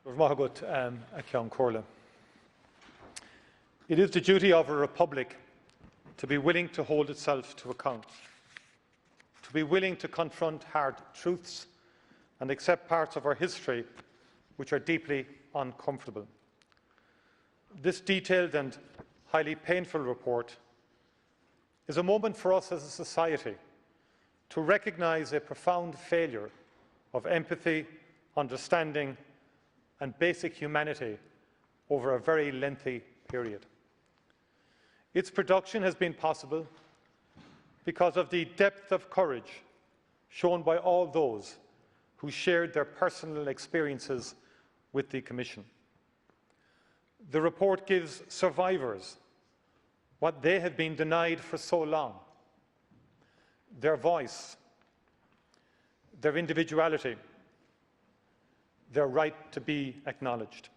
It is the duty of a republic to be willing to hold itself to account, to be willing to confront hard truths and accept parts of our history which are deeply uncomfortable. This detailed and highly painful report is a moment for us as a society to recognise a profound failure of empathy, understanding and basic humanity over a very lengthy period. Its production has been possible because of the depth of courage shown by all those who shared their personal experiences with the Commission. The report gives survivors what they have been denied for so long: their voice, their individuality, their right to be acknowledged.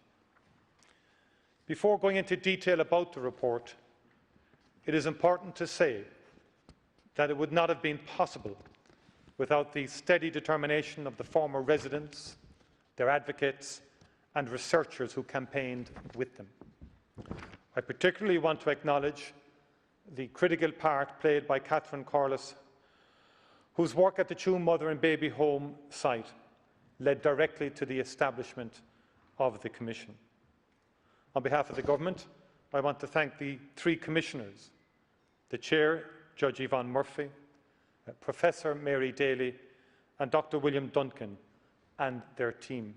Before going into detail about the report, it is important to say that it would not have been possible without the steady determination of the former residents, their advocates and researchers who campaigned with them. I particularly want to acknowledge the critical part played by Catherine Corliss, whose work at the Tuam Mother and Baby Home site led directly to the establishment of the Commission. On behalf of the Government, I want to thank the three Commissioners, the Chair, Judge Yvonne Murphy, Professor Mary Daly and Dr. William Duncan and their team.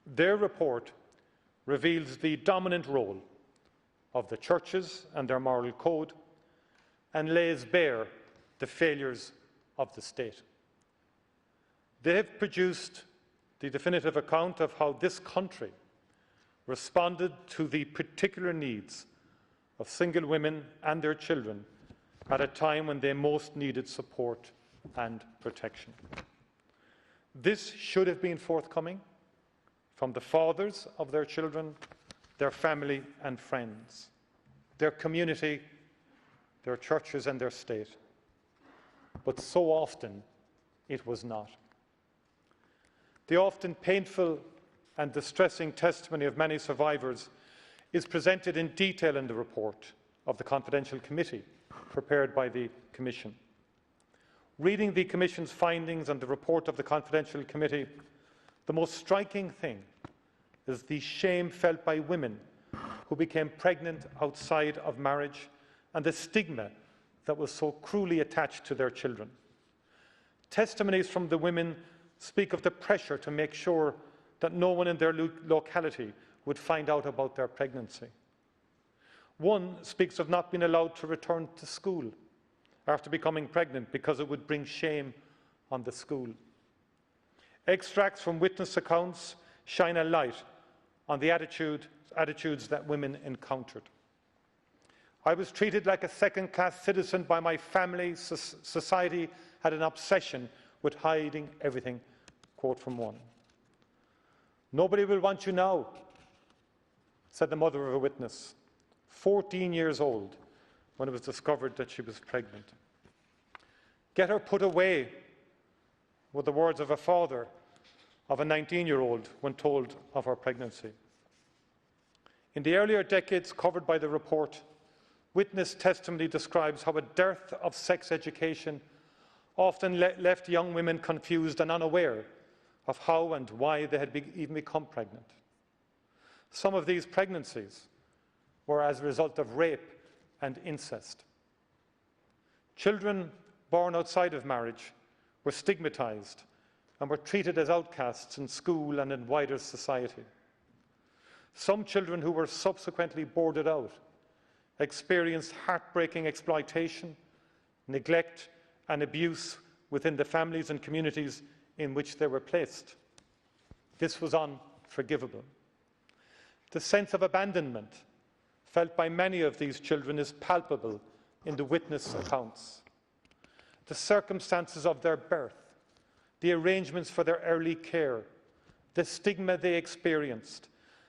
Their report reveals the dominant role of the churches and their moral code and lays bare the failures of the state. They have produced the definitive account of how this country responded to the particular needs of single women and their children at a time when they most needed support and protection. This should have been forthcoming from the fathers of their children, their family and friends, their community, their churches and their state. But so often it was not. The often painful and distressing testimony of many survivors is presented in detail in the report of the Confidential Committee prepared by the Commission. Reading the Commission's findings and the report of the Confidential Committee, the most striking thing is the shame felt by women who became pregnant outside of marriage and the stigma that was so cruelly attached to their children. Testimonies from the women speak of the pressure to make sure that no one in their locality would find out about their pregnancy. One speaks of not being allowed to return to school after becoming pregnant because it would bring shame on the school. Extracts from witness accounts shine a light on the attitudes that women encountered. I was treated like a second-class citizen by my family. Society had an obsession with hiding everything. Quote from one. "Nobody will want you now," said the mother of a witness, 14 years old, when it was discovered that she was pregnant. "Get her put away," were the words of a father of a 19-year-old when told of her pregnancy. In the earlier decades covered by the report, witness testimony describes how a dearth of sex education often left young women confused and unaware of how and why they had even become pregnant. Some of these pregnancies were as a result of rape and incest. Children born outside of marriage were stigmatized and were treated as outcasts in school and in wider society. Some children who were subsequently boarded out experienced heartbreaking exploitation, neglect and abuse within the families and communities in which they were placed. This was unforgivable. The sense of abandonment felt by many of these children is palpable in the witness accounts. The circumstances of their birth, the arrangements for their early care, the stigma they experienced,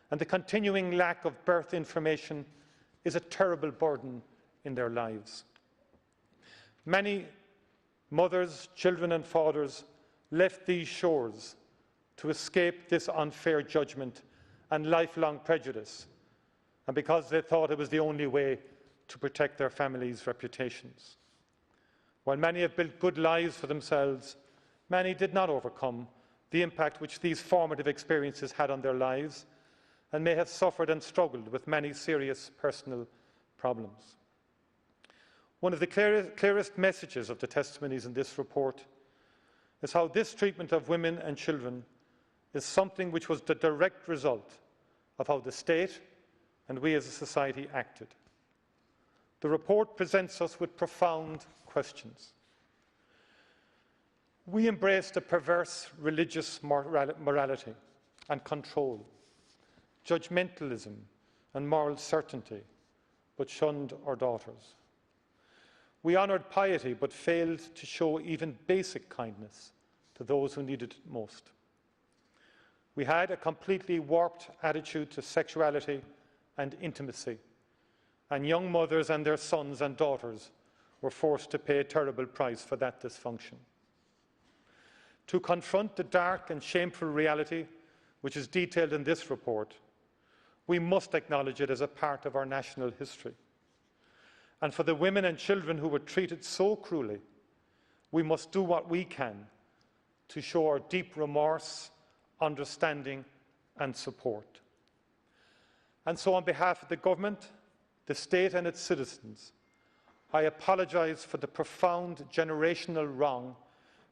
and the continuing lack of birth information is a terrible burden in their lives. Many mothers, children and fathers left these shores to escape this unfair judgment and lifelong prejudice, and because they thought it was the only way to protect their families' reputations. While many have built good lives for themselves, many did not overcome the impact which these formative experiences had on their lives, and may have suffered and struggled with many serious personal problems. One of the clearest messages of the testimonies in this report is how this treatment of women and children is something which was the direct result of how the state and we as a society acted. The report presents us with profound questions. We embraced a perverse religious morality and control, judgmentalism and moral certainty, but shunned our daughters. We honoured piety, but failed to show even basic kindness to those who needed it most. We had a completely warped attitude to sexuality and intimacy, and young mothers and their sons and daughters were forced to pay a terrible price for that dysfunction. To confront the dark and shameful reality which is detailed in this report, we must acknowledge it as a part of our national history. And for the women and children who were treated so cruelly, we must do what we can to show our deep remorse, understanding and support. And so on behalf of the government, the state and its citizens, I apologise for the profound generational wrong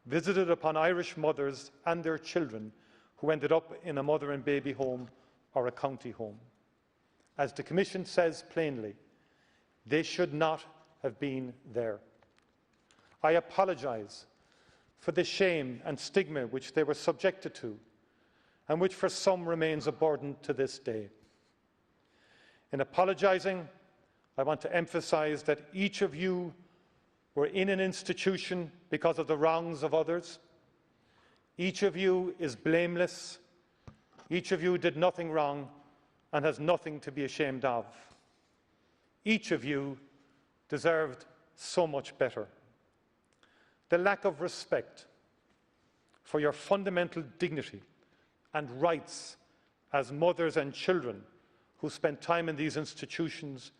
visited upon Irish mothers and their children who ended up in a mother and baby home or a county home. As the Commission says plainly, they should not have been there. I apologise for the shame and stigma which they were subjected to, and which for some remains a burden to this day. In apologising, I want to emphasise that each of you were in an institution because of the wrongs of others. Each of you is blameless. Each of you did nothing wrong and has nothing to be ashamed of. Each of you deserved so much better. The lack of respect for your fundamental dignity and rights as mothers and children who spent time in these institutions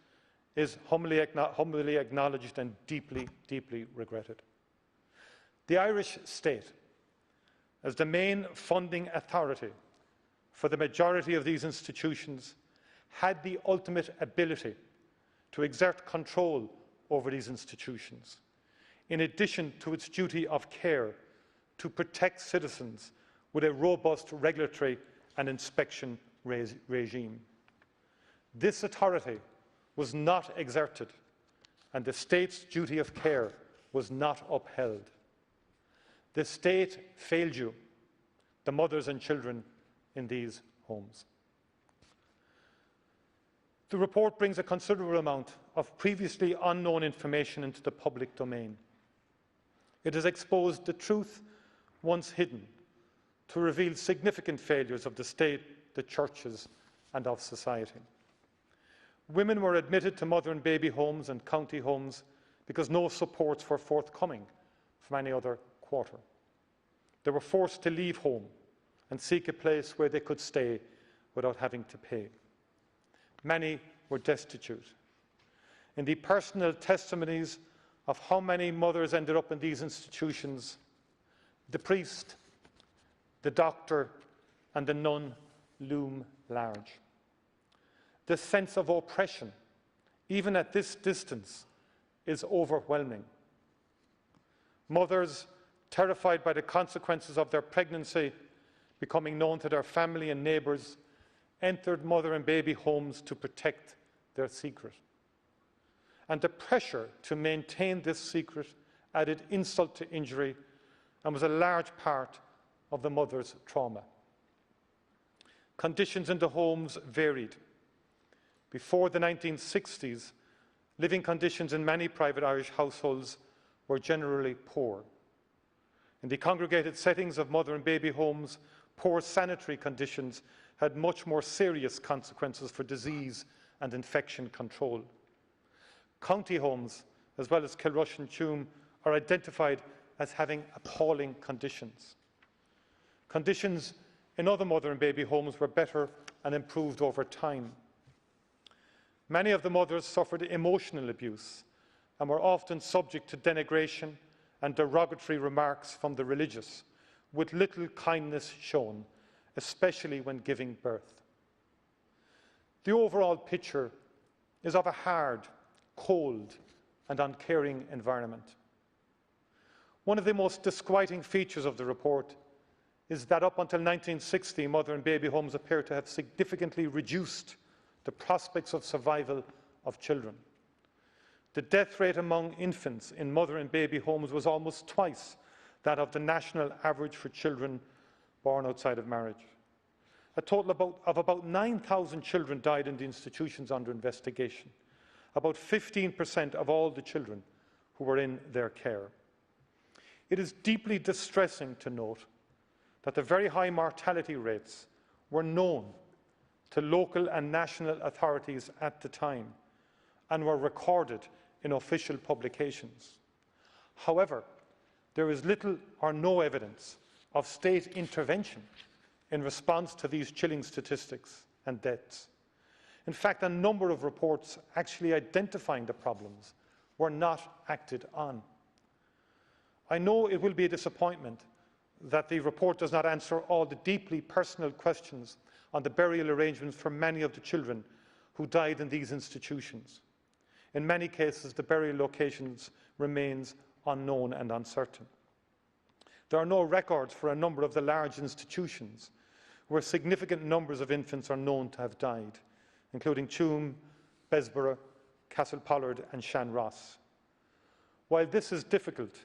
is humbly acknowledged and deeply, deeply regretted. The Irish state, as the main funding authority for the majority of these institutions, had the ultimate ability to exert control over these institutions, in addition to its duty of care to protect citizens with a robust regulatory and inspection regime. This authority was not exerted, and the state's duty of care was not upheld. The state failed you, the mothers and children in these homes. The report brings a considerable amount of previously unknown information into the public domain. It has exposed the truth once hidden to reveal significant failures of the state, the churches and of society. Women were admitted to mother and baby homes and county homes because no supports were forthcoming from any other quarter. They were forced to leave home and seek a place where they could stay without having to pay. Many were destitute. In the personal testimonies of how many mothers ended up in these institutions, the priest, the doctor and the nun loom large. The sense of oppression, even at this distance, is overwhelming. Mothers, terrified by the consequences of their pregnancy becoming known to their family and neighbours, entered mother and baby homes to protect their secret. And the pressure to maintain this secret added insult to injury and was a large part of the mother's trauma. Conditions in the homes varied. Before the 1960s, living conditions in many private Irish households were generally poor. In the congregated settings of mother and baby homes, poor sanitary conditions had much more serious consequences for disease and infection control. County homes, as well as Kilrush and Tuam, are identified as having appalling conditions. Conditions in other mother and baby homes were better and improved over time. Many of the mothers suffered emotional abuse and were often subject to denigration and derogatory remarks from the religious, with little kindness shown, especially when giving birth. The overall picture is of a hard, cold and uncaring environment. One of the most disquieting features of the report is that up until 1960, mother and baby homes appear to have significantly reduced the prospects of survival of children. The death rate among infants in mother and baby homes was almost twice that of the national average for children born outside of marriage. A total of about 9,000 children died in the institutions under investigation, about 15% of all the children who were in their care. It is deeply distressing to note that the very high mortality rates were known to local and national authorities at the time and were recorded in official publications. However, there is little or no evidence of state intervention in response to these chilling statistics and deaths. In fact, a number of reports actually identifying the problems were not acted on. I know it will be a disappointment that the report does not answer all the deeply personal questions on the burial arrangements for many of the children who died in these institutions. In many cases, the burial locations remains unknown and uncertain. There are no records for a number of the large institutions where significant numbers of infants are known to have died, including Tuam, Besborough, Castlepollard and Shanross. While this is difficult,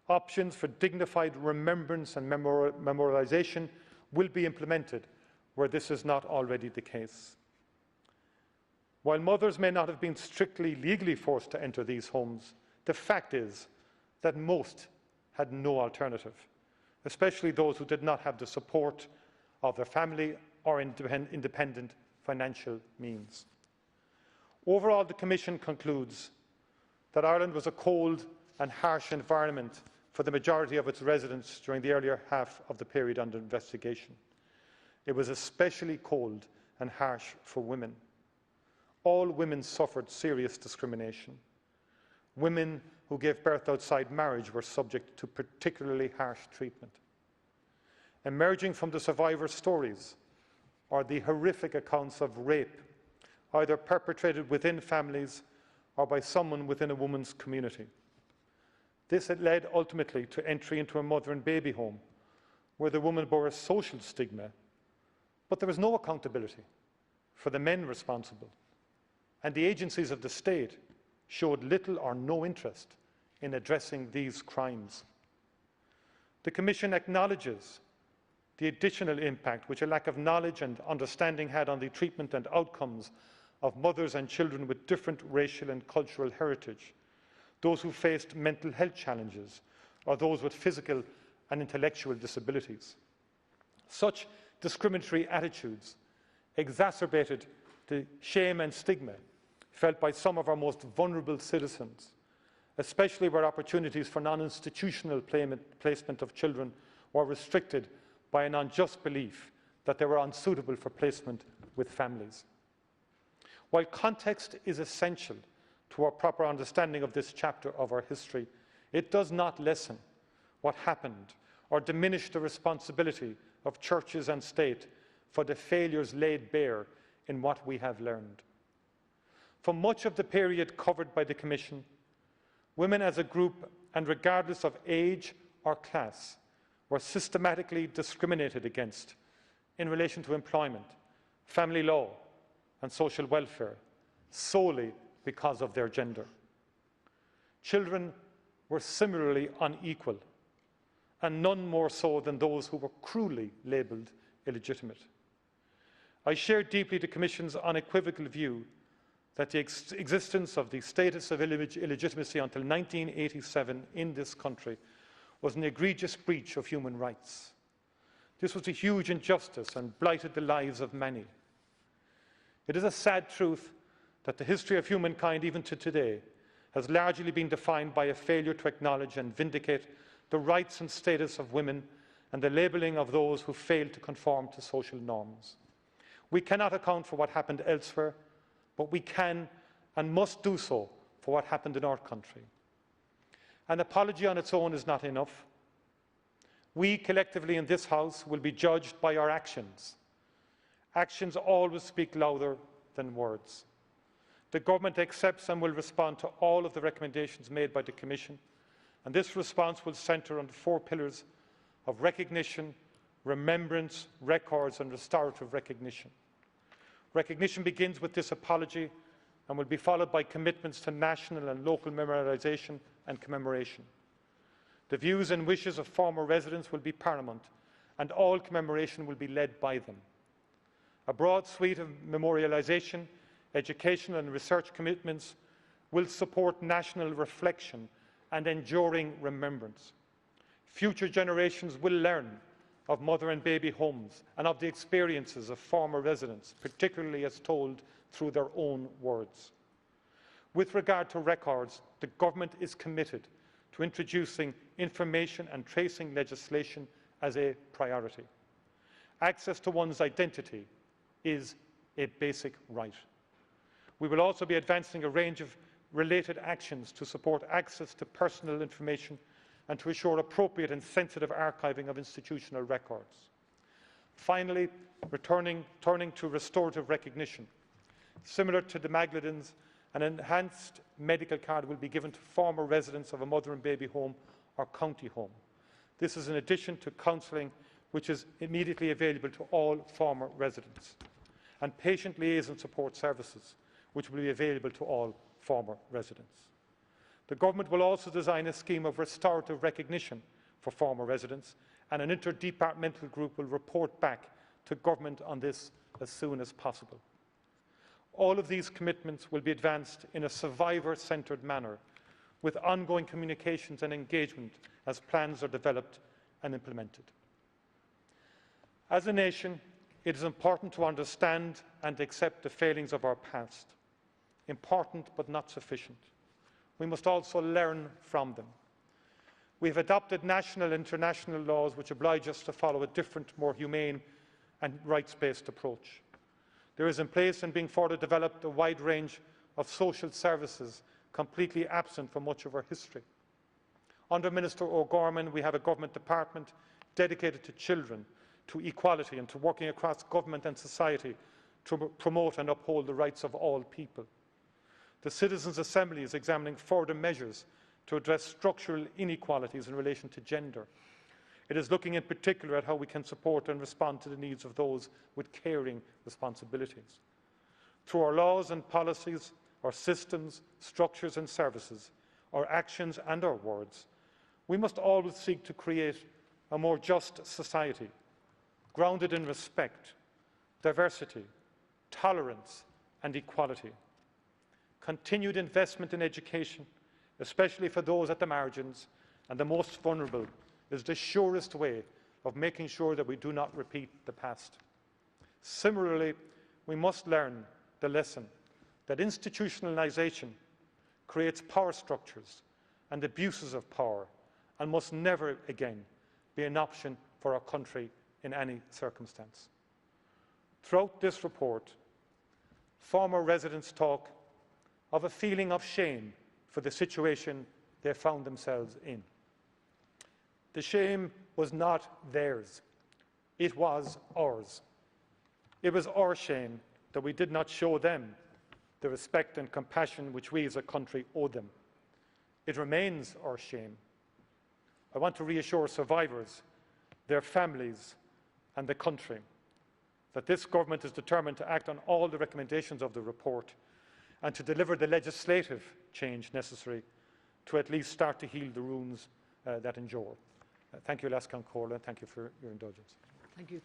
options for dignified remembrance and memorialisation will be implemented where this is not already the case. While mothers may not have been strictly legally forced to enter these homes, the fact is that most had no alternative, especially those who did not have the support of their family or independent financial means. Overall, the Commission concludes that Ireland was a cold and harsh environment for the majority of its residents during the earlier half of the period under investigation. It was especially cold and harsh for women. All women suffered serious discrimination. Women who gave birth outside marriage were subject to particularly harsh treatment. Emerging from the survivors' stories are the horrific accounts of rape, either perpetrated within families or by someone within a woman's community. This had led ultimately to entry into a mother and baby home, where the woman bore a social stigma, but there was no accountability for the men responsible, and the agencies of the state showed little or no interest in addressing these crimes. The Commission acknowledges the additional impact which a lack of knowledge and understanding had on the treatment and outcomes of mothers and children with different racial and cultural heritage, those who faced mental health challenges, or those with physical and intellectual disabilities. Such discriminatory attitudes exacerbated the shame and stigma felt by some of our most vulnerable citizens, especially where opportunities for non-institutional placement of children were restricted by an unjust belief that they were unsuitable for placement with families. While context is essential to our proper understanding of this chapter of our history, it does not lessen what happened or diminish the responsibility of churches and state for the failures laid bare in what we have learned. For much of the period covered by the Commission, women as a group, and regardless of age or class, were systematically discriminated against in relation to employment, family law and social welfare, solely because of their gender. Children were similarly unequal, and none more so than those who were cruelly labelled illegitimate. I share deeply the Commission's unequivocal view that the existence of the status of illegitimacy until 1987 in this country was an egregious breach of human rights. This was a huge injustice and blighted the lives of many. It is a sad truth that the history of humankind, even to today, has largely been defined by a failure to acknowledge and vindicate the rights and status of women and the labelling of those who fail to conform to social norms. We cannot account for what happened elsewhere, but we can and must do so for what happened in our country. An apology on its own is not enough. We collectively in this House will be judged by our actions. Actions always speak louder than words. The Government accepts and will respond to all of the recommendations made by the Commission, and this response will centre on the 4 pillars of recognition, remembrance, records and restorative recognition. Recognition begins with this apology and will be followed by commitments to national and local memorialisation and commemoration. The views and wishes of former residents will be paramount, and all commemoration will be led by them. A broad suite of memorialisation, educational and research commitments will support national reflection and enduring remembrance. Future generations will learn of mother and baby homes and of the experiences of former residents, particularly as told through their own words. With regard to records, the Government is committed to introducing information and tracing legislation as a priority. Access to one's identity is a basic right. We will also be advancing a range of related actions to support access to personal information and to ensure appropriate and sensitive archiving of institutional records. Finally, turning to restorative recognition. Similar to the Magladens, an enhanced medical card will be given to former residents of a mother and baby home or county home. This is in addition to counselling, which is immediately available to all former residents, and patient liaison support services, which will be available to all former residents. The Government will also design a scheme of restorative recognition for former residents, and an interdepartmental group will report back to Government on this as soon as possible. All of these commitments will be advanced in a survivor-centred manner, with ongoing communications and engagement as plans are developed and implemented. As a nation, it is important to understand and accept the failings of our past. Important but not sufficient. We must also learn from them. We have adopted national and international laws which oblige us to follow a different, more humane and rights-based approach. There is in place and being further developed a wide range of social services completely absent from much of our history. Under Minister O'Gorman, we have a Government department dedicated to children, to equality and to working across government and society to promote and uphold the rights of all people. The Citizens' Assembly is examining further measures to address structural inequalities in relation to gender. It is looking in particular at how we can support and respond to the needs of those with caring responsibilities. Through our laws and policies, our systems, structures and services, our actions and our words, we must always seek to create a more just society, grounded in respect, diversity, tolerance and equality. Continued investment in education, especially for those at the margins and the most vulnerable, is the surest way of making sure that we do not repeat the past. Similarly, we must learn the lesson that institutionalisation creates power structures and abuses of power and must never again be an option for our country in any circumstance. Throughout this report, former residents talk of a feeling of shame for the situation they found themselves in. The shame was not theirs, it was ours. It was our shame that we did not show them the respect and compassion which we as a country owe them. It remains our shame. I want to reassure survivors, their families and the country that this Government is determined to act on all the recommendations of the report and to deliver the legislative change necessary to at least start to heal the wounds that endure. Thank you, Lascan Corla, and thank you for your indulgence. Thank you.